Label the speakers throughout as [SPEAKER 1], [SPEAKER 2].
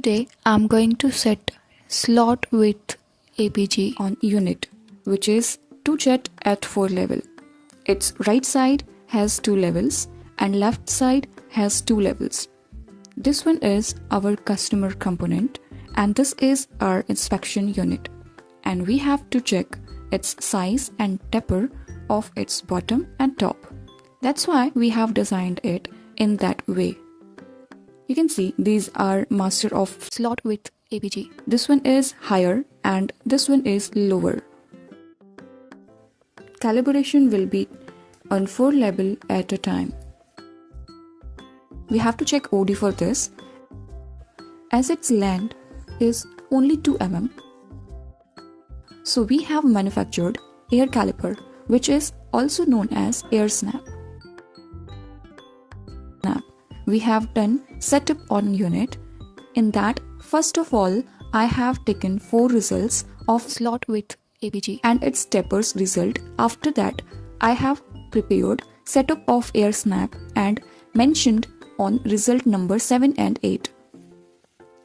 [SPEAKER 1] Today I'm going to set slot width APG
[SPEAKER 2] on unit, which is 2 jet at 4 level. Its right side has 2 levels and left side has 2 levels. This one is our customer component and this is our inspection unit, and we have to check its size and taper of its bottom and top. That's why we have designed it in that way. You can see these are master of
[SPEAKER 1] slot width APG.
[SPEAKER 2] This one is higher and this one is lower. Calibration will be on 4 level at a time. We have to check OD for this, as its length is only 2 mm. So we have manufactured air caliper, which is also known as air snap. We have done setup on unit. In that, first of all, I have taken 4 results of
[SPEAKER 1] slot width APG
[SPEAKER 2] and its tapers result. After that, I have prepared setup of air snap and mentioned on result number 7 and 8.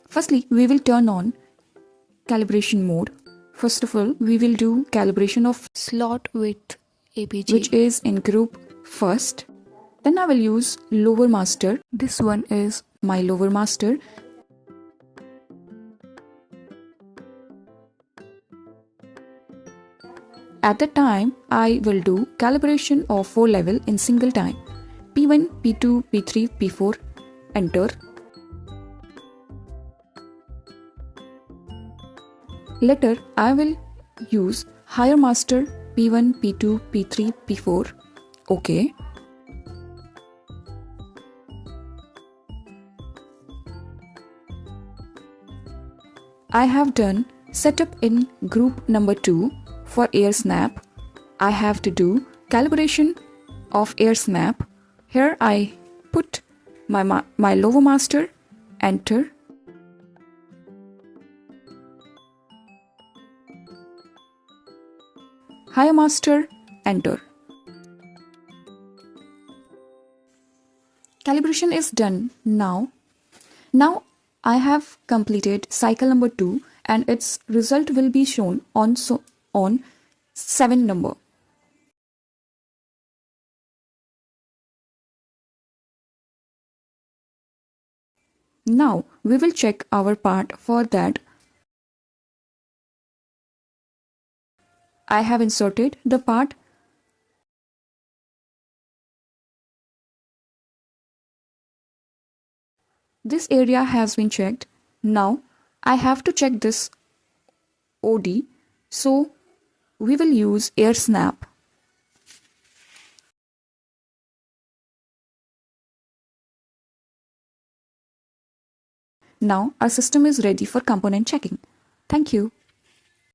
[SPEAKER 2] Firstly, we will turn on calibration mode. First of all, we will do calibration of
[SPEAKER 1] slot width APG,
[SPEAKER 2] which is in group first. Then I will use lower master. This one is my lower master. At the time, I will do calibration of 4 level in single time. P1, P2, P3, P4. Enter. Later, I will use higher master P1, P2, P3, P4. OK. I have done setup in group number 2 for air snap. I have to do calibration of air snap. Here I put my lower master, enter. Higher master, enter. Calibration is done now. Now I have completed cycle number 2 and its result will be shown on 7 number. Now we will check our part. For that, I have inserted the part. This area has been checked. Now I have to check this OD, so we will use air snap. Now our system is ready for component checking. Thank you.